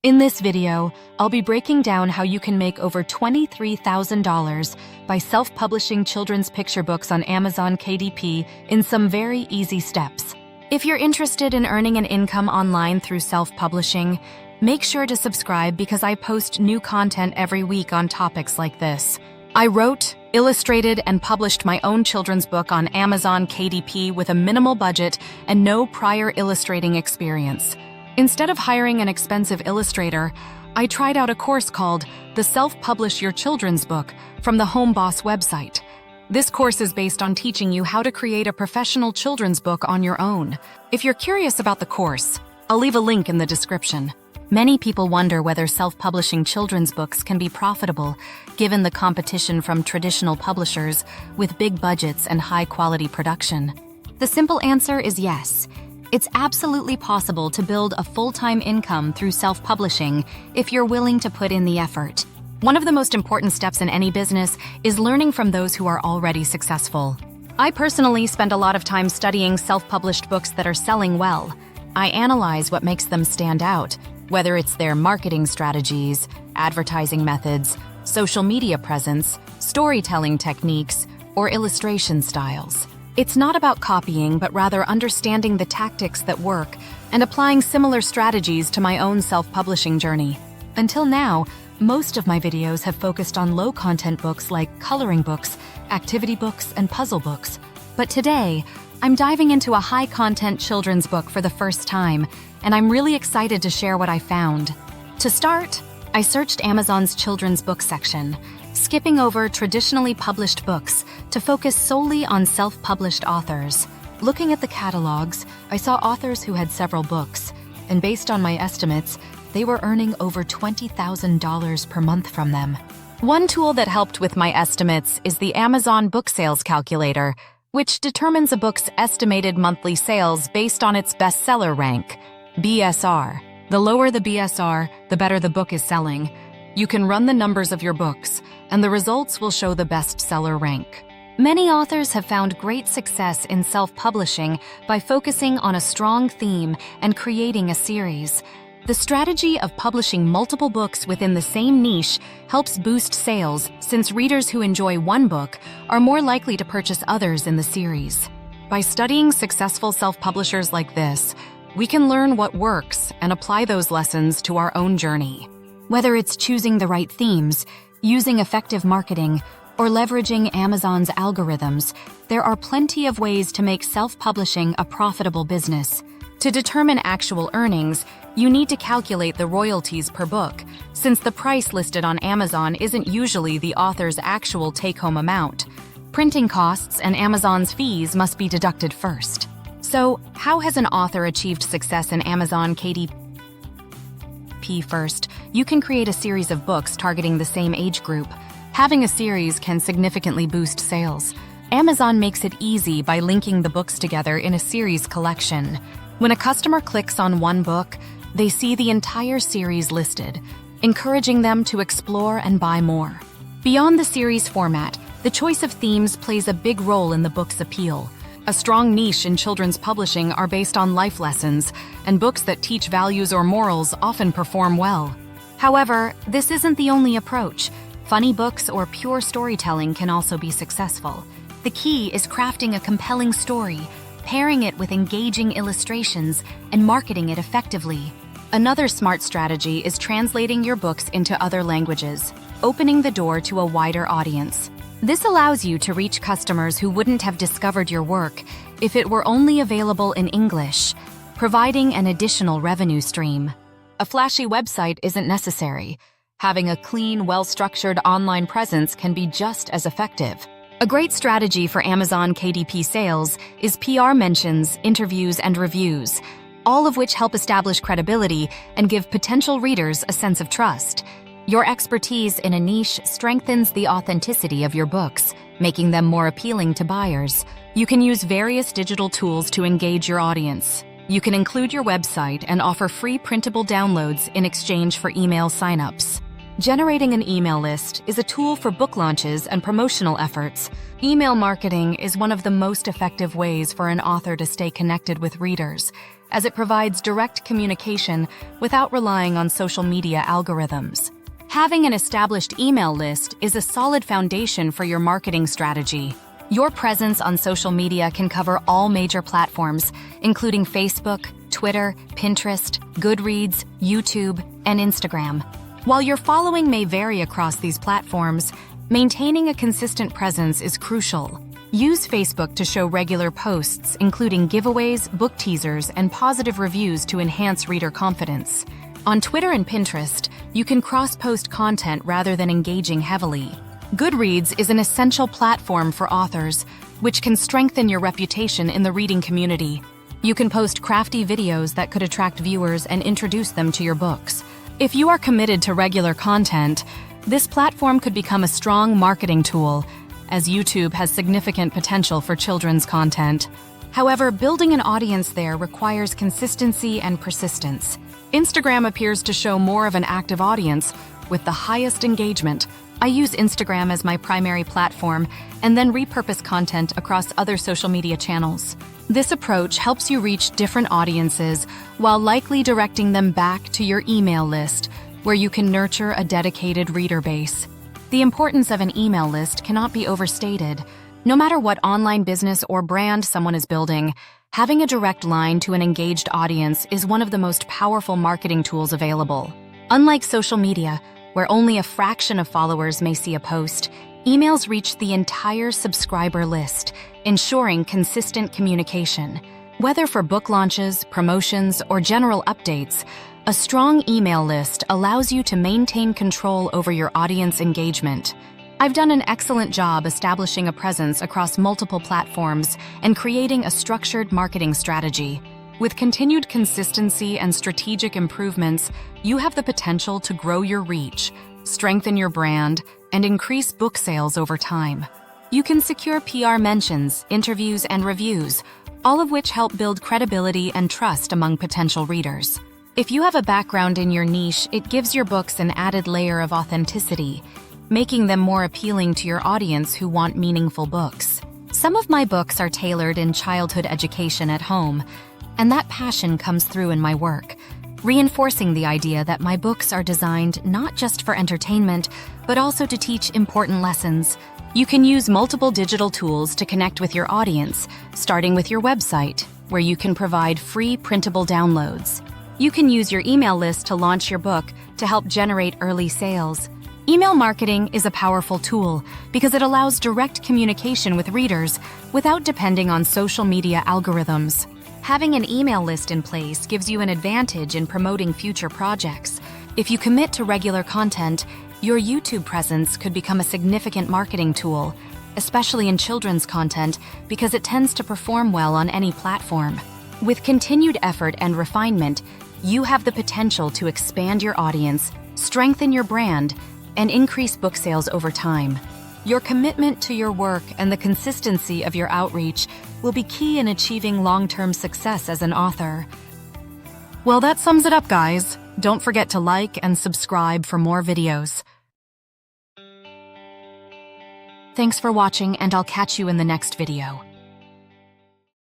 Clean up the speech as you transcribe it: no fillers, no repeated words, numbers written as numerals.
In this video, I'll be breaking down how you can make over $23,000 by self-publishing children's picture books on Amazon KDP in some very easy steps. If you're interested in earning an income online through self-publishing, make sure to subscribe because I post new content every week on topics like this. I wrote, illustrated, and published my own children's book on Amazon KDP with a minimal budget and no prior illustrating experience. Instead of hiring an expensive illustrator, I tried out a course called the Self-Publish Your Children's Book from the Home Boss website. This course is based on teaching you how to create a professional children's book on your own. If you're curious about the course, I'll leave a link in the description. Many people wonder whether self-publishing children's books can be profitable, given the competition from traditional publishers with big budgets and high-quality production. The simple answer is yes. It's absolutely possible to build a full-time income through self-publishing if you're willing to put in the effort. One of the most important steps in any business is learning from those who are already successful. I personally spend a lot of time studying self-published books that are selling well. I analyze what makes them stand out, whether it's their marketing strategies, advertising methods, social media presence, storytelling techniques, or illustration styles. It's not about copying, but rather understanding the tactics that work and applying similar strategies to my own self-publishing journey. Until now, most of my videos have focused on low-content books like coloring books, activity books, and puzzle books. But today, I'm diving into a high-content children's book for the first time, and I'm really excited to share what I found. To start, I searched Amazon's children's book section, skipping over traditionally published books to focus solely on self-published authors. Looking at the catalogs, I saw authors who had several books, and based on my estimates, they were earning over $20,000 per month from them. One tool that helped with my estimates is the Amazon Book Sales Calculator, which determines a book's estimated monthly sales based on its bestseller rank, BSR. The lower the BSR, the better the book is selling. You can run the numbers of your books, and the results will show the bestseller rank. Many authors have found great success in self-publishing by focusing on a strong theme and creating a series. The strategy of publishing multiple books within the same niche helps boost sales, since readers who enjoy one book are more likely to purchase others in the series. By studying successful self-publishers like this, we can learn what works and apply those lessons to our own journey. Whether it's choosing the right themes, using effective marketing, or leveraging Amazon's algorithms, there are plenty of ways to make self-publishing a profitable business. To determine actual earnings, you need to calculate the royalties per book, since the price listed on Amazon isn't usually the author's actual take-home amount. Printing costs and Amazon's fees must be deducted first. So, how has an author achieved success in Amazon KDP? First, you can create a series of books targeting the same age group. Having a series can significantly boost sales. Amazon makes it easy by linking the books together in a series collection. When a customer clicks on one book, they see the entire series listed, encouraging them to explore and buy more. Beyond the series format, the choice of themes plays a big role in the book's appeal. A strong niche in children's publishing are based on life lessons, and books that teach values or morals often perform well. However, this isn't the only approach. Funny books or pure storytelling can also be successful. The key is crafting a compelling story, pairing it with engaging illustrations, and marketing it effectively. Another smart strategy is translating your books into other languages, opening the door to a wider audience. This allows you to reach customers who wouldn't have discovered your work if it were only available in English, providing an additional revenue stream. A flashy website isn't necessary. Having a clean, well-structured online presence can be just as effective. A great strategy for Amazon KDP sales is PR mentions, interviews, and reviews, all of which help establish credibility and give potential readers a sense of trust. Your expertise in a niche strengthens the authenticity of your books, making them more appealing to buyers. You can use various digital tools to engage your audience. You can include your website and offer free printable downloads in exchange for email signups. Generating an email list is a tool for book launches and promotional efforts. Email marketing is one of the most effective ways for an author to stay connected with readers, as it provides direct communication without relying on social media algorithms. Having an established email list is a solid foundation for your marketing strategy. Your presence on social media can cover all major platforms, including Facebook, Twitter, Pinterest, Goodreads, YouTube, and Instagram. While your following may vary across these platforms, maintaining a consistent presence is crucial. Use Facebook to show regular posts, including giveaways, book teasers, and positive reviews to enhance reader confidence. On Twitter and Pinterest, you can cross-post content rather than engaging heavily. Goodreads is an essential platform for authors, which can strengthen your reputation in the reading community. You can post crafty videos that could attract viewers and introduce them to your books. If you are committed to regular content, this platform could become a strong marketing tool, as YouTube has significant potential for children's content. However, building an audience there requires consistency and persistence. Instagram appears to show more of an active audience with the highest engagement. I use Instagram as my primary platform and then repurpose content across other social media channels. This approach helps you reach different audiences while likely directing them back to your email list, where you can nurture a dedicated reader base. The importance of an email list cannot be overstated. No matter what online business or brand someone is building, having a direct line to an engaged audience is one of the most powerful marketing tools available. Unlike social media, where only a fraction of followers may see a post, emails reach the entire subscriber list, ensuring consistent communication. Whether for book launches, promotions, or general updates, a strong email list allows you to maintain control over your audience engagement. I've done an excellent job establishing a presence across multiple platforms and creating a structured marketing strategy. With continued consistency and strategic improvements, you have the potential to grow your reach, strengthen your brand, and increase book sales over time. You can secure PR mentions, interviews, and reviews, all of which help build credibility and trust among potential readers. If you have a background in your niche, it gives your books an added layer of authenticity, making them more appealing to your audience who want meaningful books. Some of my books are tailored in childhood education at home, and that passion comes through in my work, reinforcing the idea that my books are designed not just for entertainment, but also to teach important lessons. You can use multiple digital tools to connect with your audience, starting with your website, where you can provide free printable downloads. You can use your email list to launch your book to help generate early sales. Email marketing is a powerful tool because it allows direct communication with readers without depending on social media algorithms. Having an email list in place gives you an advantage in promoting future projects. If you commit to regular content, your YouTube presence could become a significant marketing tool, especially in children's content, because it tends to perform well on any platform. With continued effort and refinement, you have the potential to expand your audience, strengthen your brand, and increase book sales over time. Your commitment to your work and the consistency of your outreach will be key in achieving long-term success as an author. Well, that sums it up, guys. Don't forget to like and subscribe for more videos. Thanks for watching, and I'll catch you in the next video.